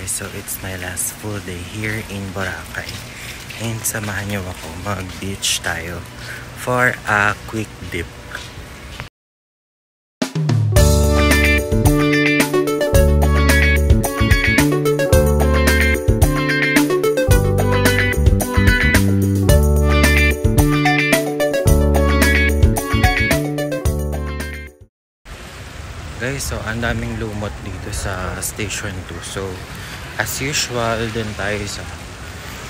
guys, so it's my last full day here in Boracay. And samahan niyo ako, mag-beach tayo for a quick dip. Guys, so ang daming lumot dito sa Station 2. So, as usual, dun tayo sa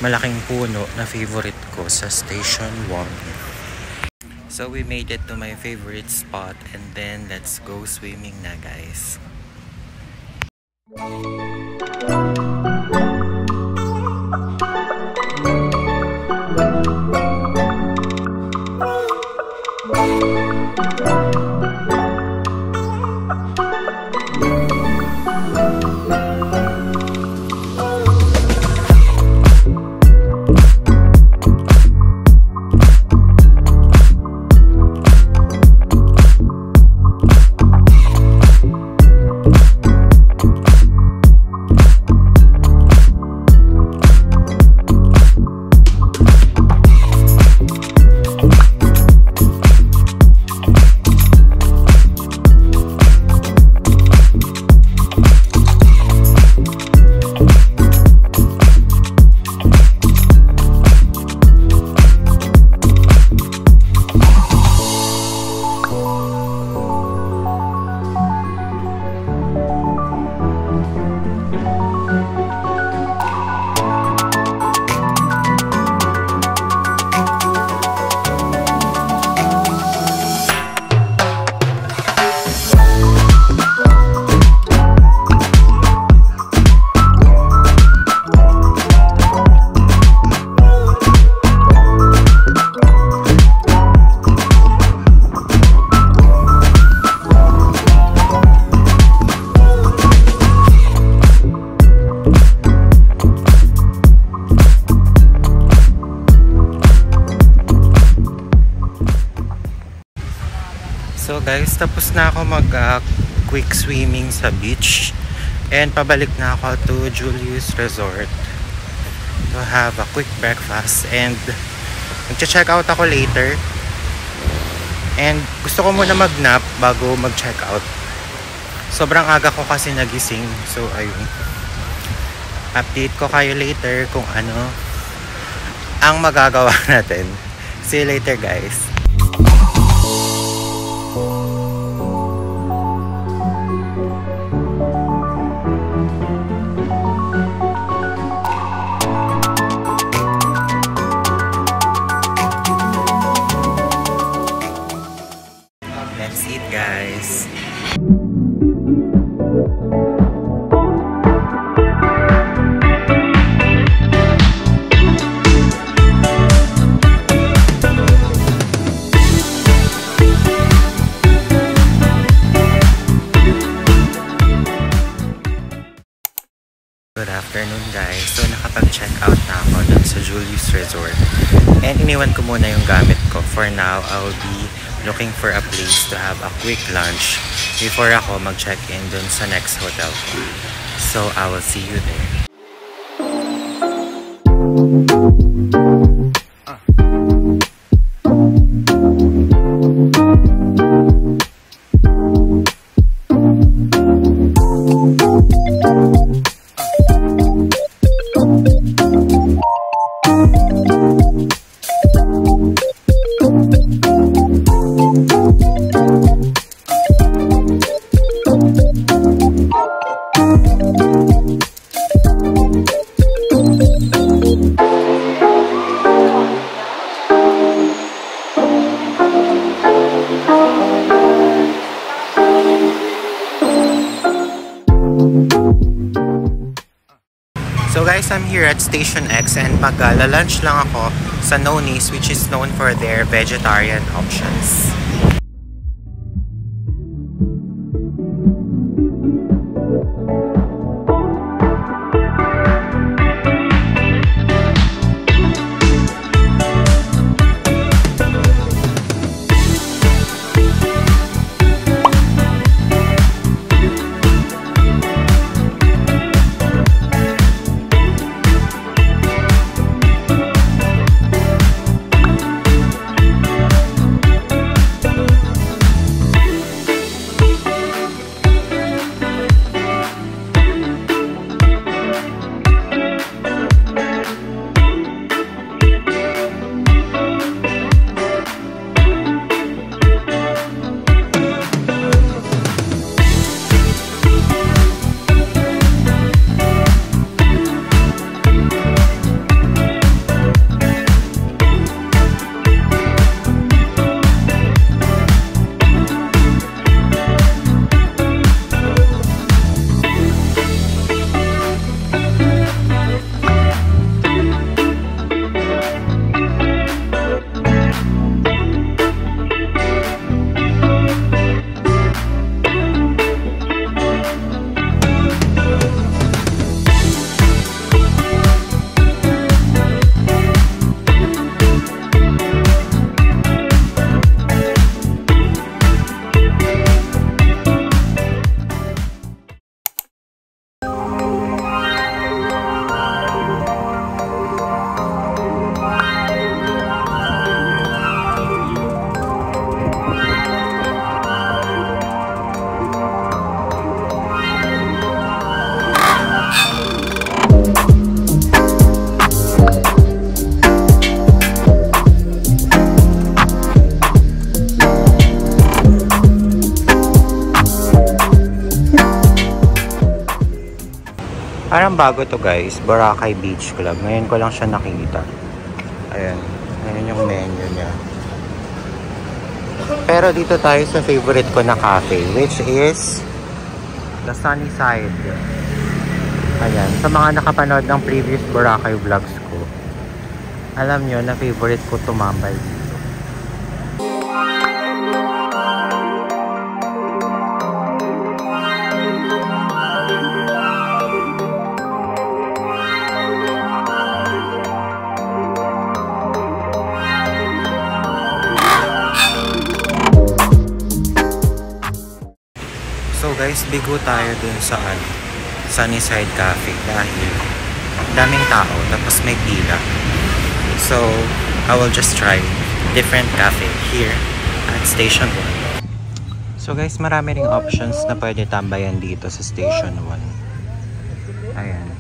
malaking puno na favorite ko sa Station 1. So, we made it to my favorite spot and then let's go swimming na, guys. So guys, tapos na ako mag quick swimming sa beach and pabalik na ako to Julius Resort to have a quick breakfast and mag-check out ako later and gusto ko muna mag-nap bago mag-check out. Sobrang aga ko kasi nagising, so ayun, update ko kayo later kung ano ang magagawa natin. See you later, guys. Let's eat, guys. Good afternoon, guys. So nakapag-check out na ako dun sa Julius Resort and iniwan ko muna yung gamit ko. For now, I'll be looking for a place to have a quick lunch before ako mag-check-in dun sa next hotel ko. So I will see you there. So guys, I'm here at Station X and mag-lunch lang ako sa Noni's, which is known for their vegetarian options. Parang bago to guys, Boracay Beach Club. Ngayon ko lang siya nakita. Ayan. Ayan yung menu niya. Pero dito tayo sa favorite ko na cafe, which is the Sunny Side. Ayan. Sa mga nakapanood ng previous Boracay vlogs ko, alam nyo na favorite ko tumambay dito. So guys, bigo tayo dun sa Sunnyside Cafe dahil daming tao tapos may pila. So I will just try different cafe here at Station 1. So guys, marami ring options na pwede tambayan dito sa Station 1. Ayan.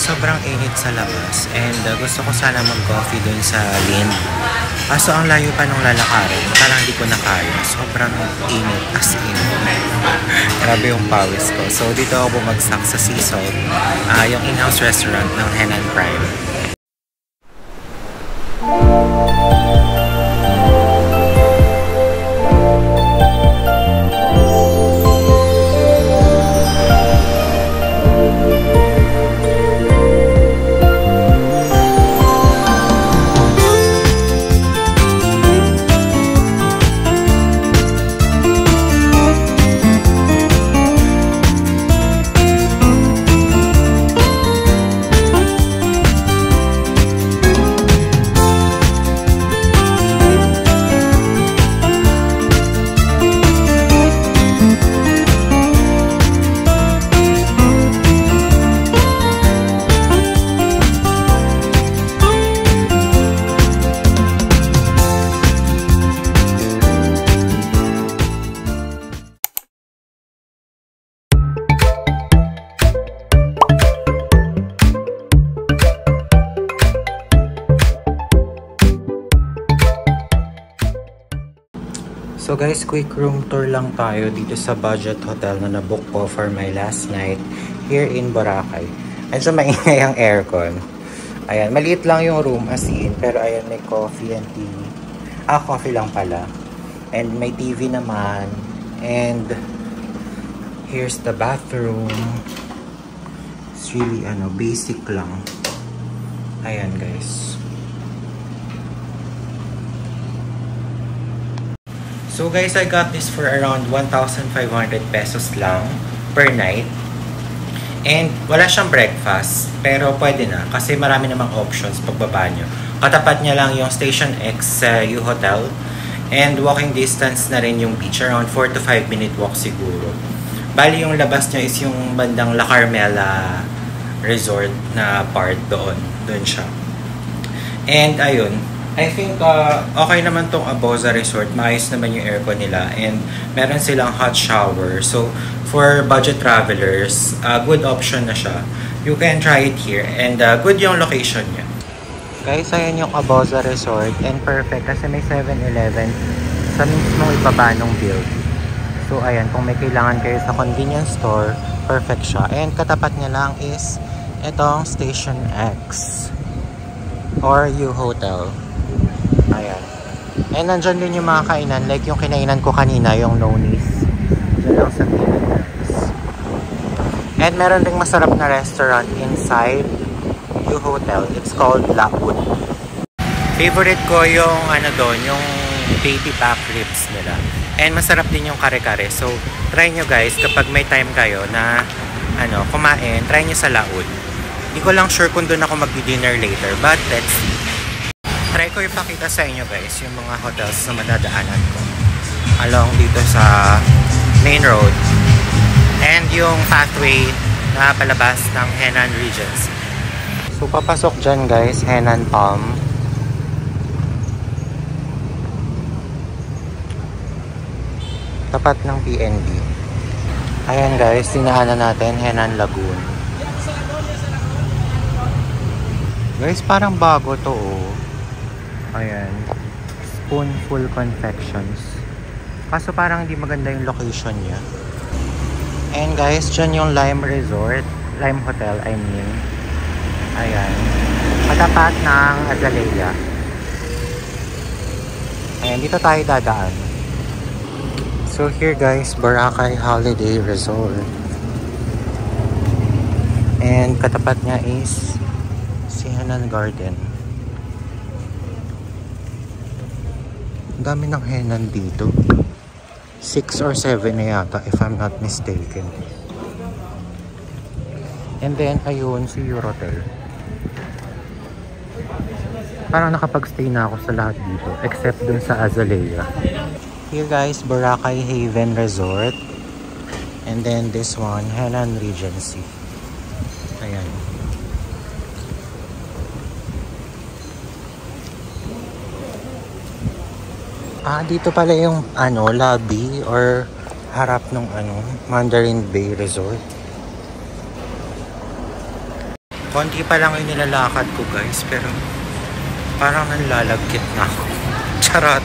Sobrang init sa labas and gusto ko sana mag-coffee dun sa Lind. Kaso ang layo pa nung lalakarin, parang hindi ko na kaya. Sobrang init, as in. Grabe yung pawis ko. So dito ako bumagsak sa Sea Salt, yung in-house restaurant ng Henan Prime. So guys, quick room tour lang tayo dito sa budget hotel na nabook ko for my last night here in Boracay. Medyo maingay ang aircon. Ayan, maliit lang yung room as in, pero ayan, may coffee and TV. Coffee lang pala. And may TV naman. And here's the bathroom. It's really basic lang. Ayan guys. So guys, I got this for around 1,500 pesos lang per night. And wala siyang breakfast, pero pwede na kasi marami namang options pagbaba nyo. Katapat niya lang yung Station X sa U-Hotel. And walking distance na rin yung beach, around 4 to 5 minute walk siguro. Bali yung labas niya is yung bandang La Carmela Resort na part doon. Doon siya. And ayun, I think okay naman tong Aboza Resort. Maayos naman yung aircon nila and meron silang hot shower. So for budget travelers, good option na siya. You can try it here and good yung location niya. Guys, ayan yung Aboza Resort and perfect kasi may 7-Eleven sa mismong ibaba ng building. So ayan, kung may kailangan kayo sa convenience store, perfect siya. And katapat niya lang is itong Station X or U-Hotel. Ayan. And nandyan din yung mga kainan. Like yung kinainan ko kanina, yung Noni's. Diyan lang sa Philippines. And meron ding masarap na restaurant inside U-Hotel. It's called Lagoon. Favorite ko yung doon, yung baby back ribs nila. And masarap din yung kare-kare. So, try nyo guys, kapag may time kayo na kumain, try nyo sa Laud. Hindi ko lang sure kung doon ako mag-dinner later, but let's see. Try ko ipakita sa inyo guys, yung mga hotels na madadaanan ko. Along dito sa main road. And yung pathway na palabas ng Henan Regency. So, papasok dyan guys, Henan Palm. Tapat ng PNB. Ayan guys, dinaanan natin Henan Lagoon. Guys, parang bago to oh. Ayan. Spoonful Confections. Kaso parang hindi maganda yung location niya. And guys, dyan yung Lime Resort. Lime Hotel, I mean. Ayan. Matapat ng Azalea. Ayan, dito tayo dadaan. So here guys, Boracay Holiday Resort. And katapat niya is si Henan Garden. Ang dami ng Henan dito. 6 or 7 na yata if I'm not mistaken. And then ayun si Eurotel. Parang nakapag-stay na ako sa lahat dito except dun sa Azalea. Here guys, Boracay Haven Resort. And then this one, Henan Regency. Ayan. Dito pala yung lobby or harap ng Mandarin Bay Resort. Konti pa lang yung nilalakad ko guys, pero parang nanlalagkit na ako. Charot.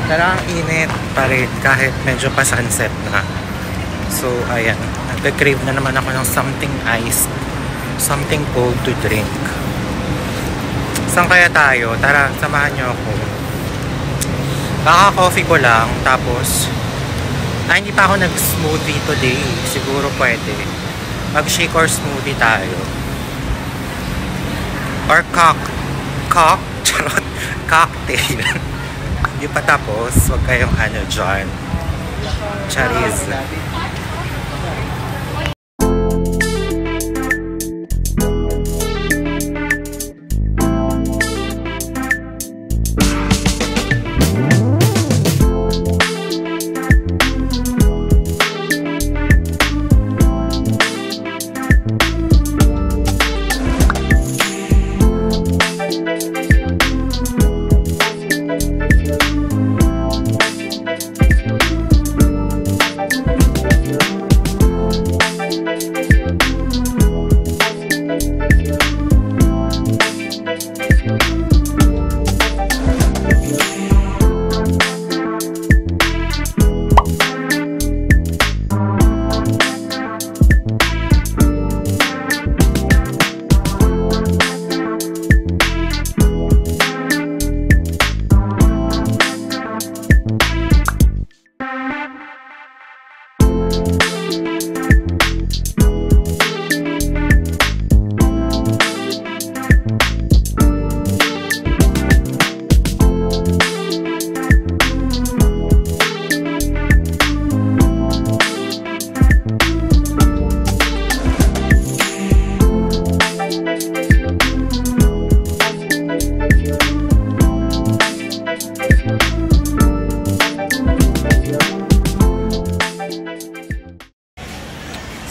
Talagang init pa rin kahit medyo pa sunset na. So, ayan. Nag-crave na naman ako ng something iced. Something cold to drink. Saan kaya tayo? Tara, samahan nyo ako. Kaka-coffee ko lang. Tapos, hindi pa ako nag-smoothie today. Siguro pwede. Mag-shake or smoothie tayo. Or Charot. Cocktail. Hindi pa tapos, wag kayong dyan. Charis.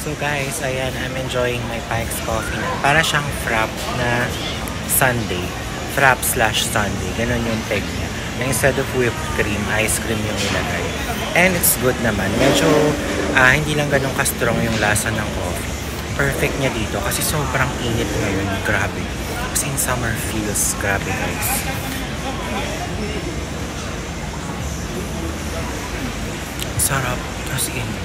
So guys, ayan, I'm enjoying my Pikes coffee na. Para siyang frap na sundae. Frap slash sundae. Ganon yung peg niya. Na instead of whipped cream, ice cream yung ilagay. And it's good naman. Medyo hindi lang ganun ka-strong yung lasa ng coffee. Perfect niya dito kasi sobrang init ngayon. Grabe. Kasi in summer feels. Grabe guys. Sarap. Kasi init.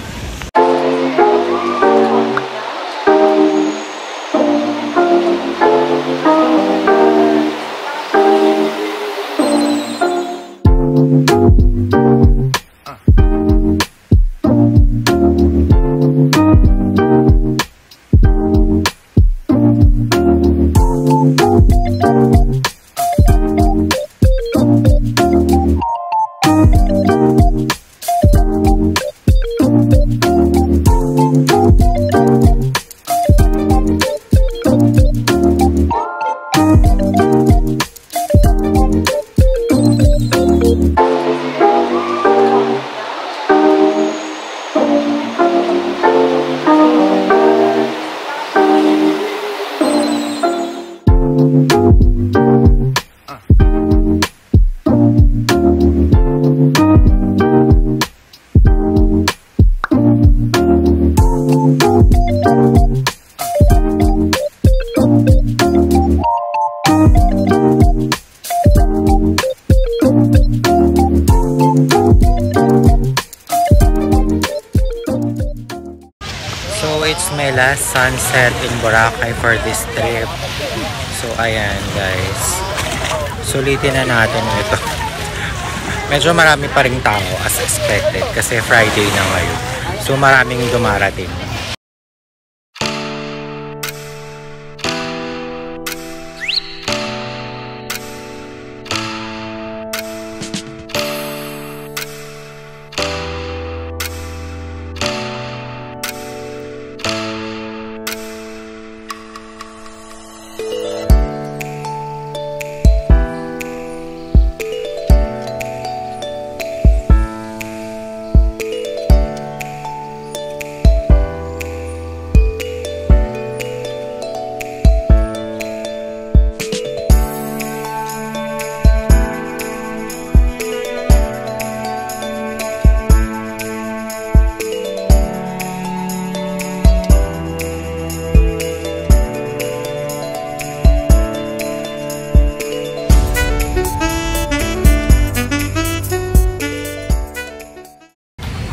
last sunset in Boracay for this trip. So ayan guys, sulitin na natin ito. Medyo marami pa ring tao as expected kasi Friday na ngayon. So maraming dumarating.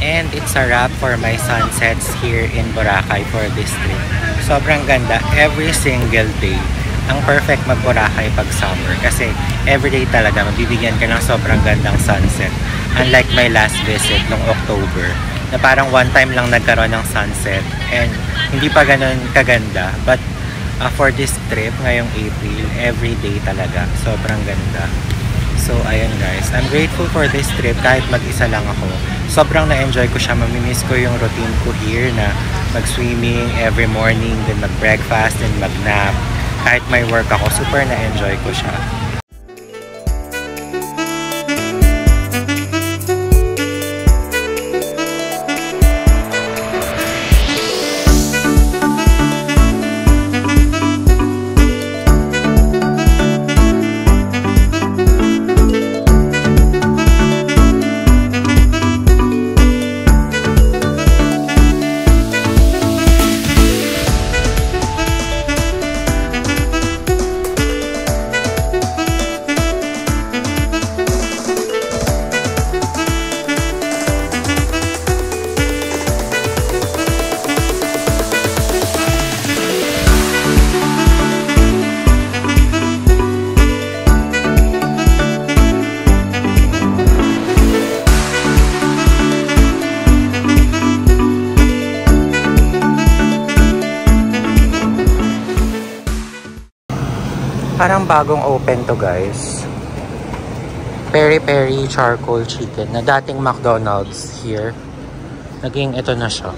And it's a wrap for my sunsets here in Boracay for this trip. Sobrang ganda every single day. Ang perfect mag-Boracay pag summer kasi everyday talaga mabibigyan ka ng sobrang gandang sunset. Unlike my last visit nung October na parang one time lang nagkaroon ng sunset and hindi pa ganun kaganda. But for this trip ngayong April, everyday talaga. Sobrang ganda. So, ayan guys. I'm grateful for this trip kahit mag-isa lang ako. Sobrang na-enjoy ko siya. Mamimiss ko yung routine ko here na mag-swimming every morning, then mag-breakfast, then mag-nap. Kahit may work ako, super na-enjoy ko siya. Parang bagong open to guys. Peri-peri charcoal chicken na dating McDonald's here. Naging ito na siya.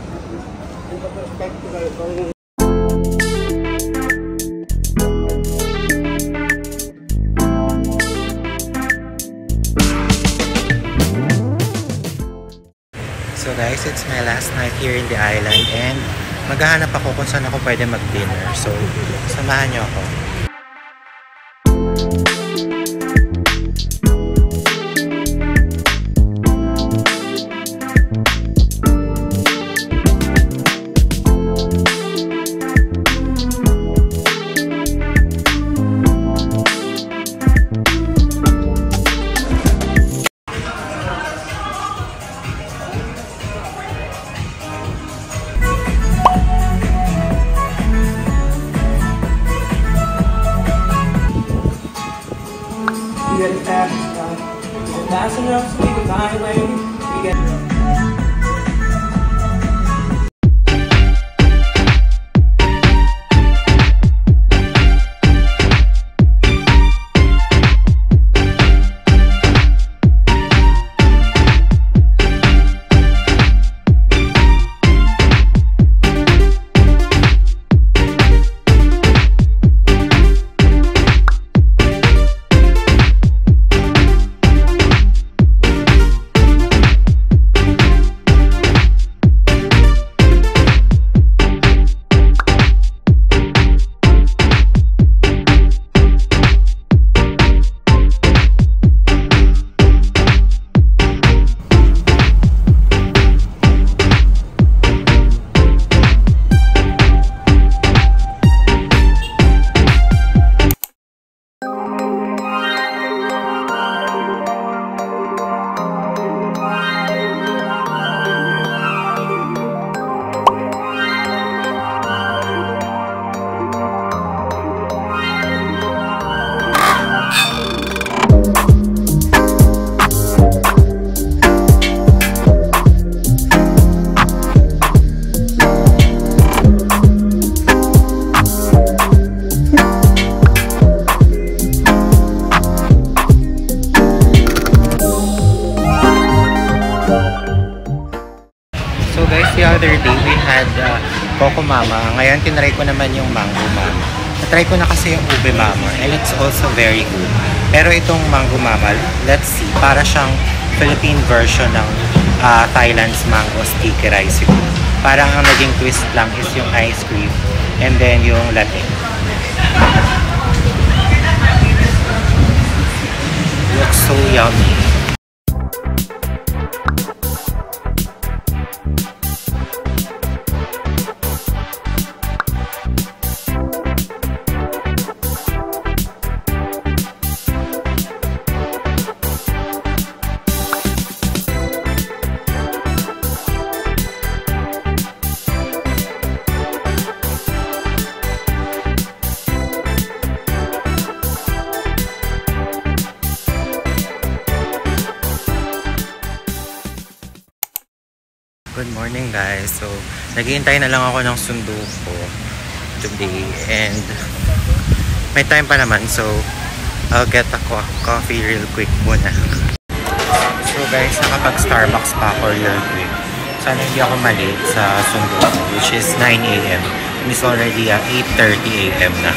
So guys, it's my last night here in the island and maghahanap ako kung saan ako pwede mag-dinner. So, samahan niyo ako. Fast enough so we can find a way to get had Coco Mama. Ngayon, tinry ko naman yung Mango Mama. Natry ko na kasi yung Ube Mama and it's also very good. Pero itong Mango Mama, let's see, para siyang Philippine version ng Thailand's mango sticky rice. Parang ang naging twist lang is yung ice cream and then yung latte. Looks so yummy. Good morning guys. So, naghihintay na lang ako ng sundo ko today and may time pa naman, so I'll get a coffee real quick muna. So guys, nakapag-Starbucks pa ako real quick. Sana hindi ako malate sa sundo ko, which is 9 AM. And it's already 8:30 AM na.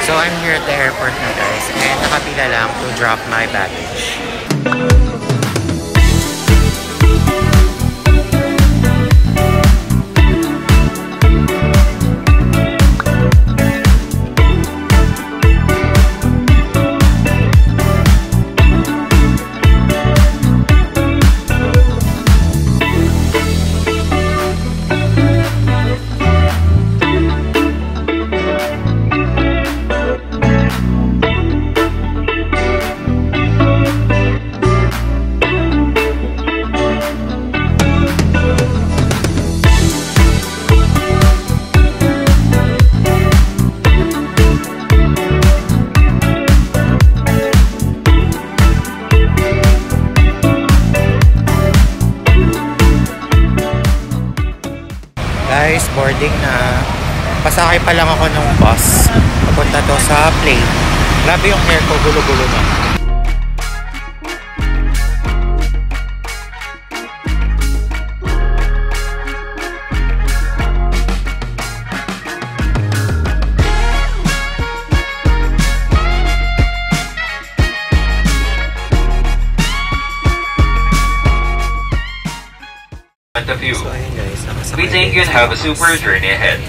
So I'm here at the airport na guys and nakapila lang to drop my baggage. Guys, boarding na. Pasakay pa lang ako ng bus. Papunta to sa plane. Grabe yung hair ko, gulo-gulo na. Of you. So ayun guys, We think you have a super journey ahead.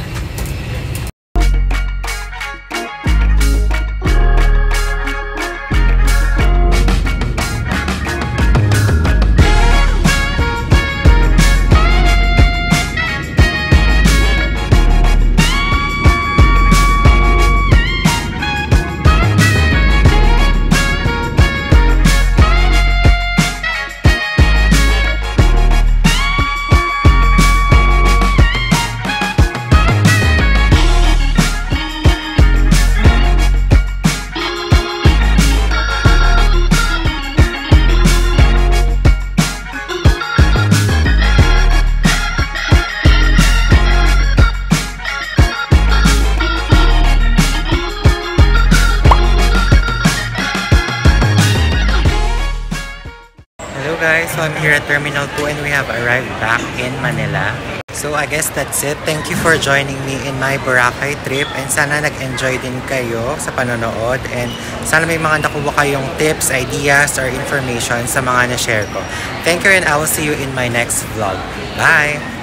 Terminal 2 and we have arrived back in Manila. So I guess that's it. Thank you for joining me in my Boracay trip and sana nag-enjoy din kayo sa panonood and sana may mga nakuha kayong tips, ideas, or information sa mga na-share ko. Thank you and I will see you in my next vlog. Bye!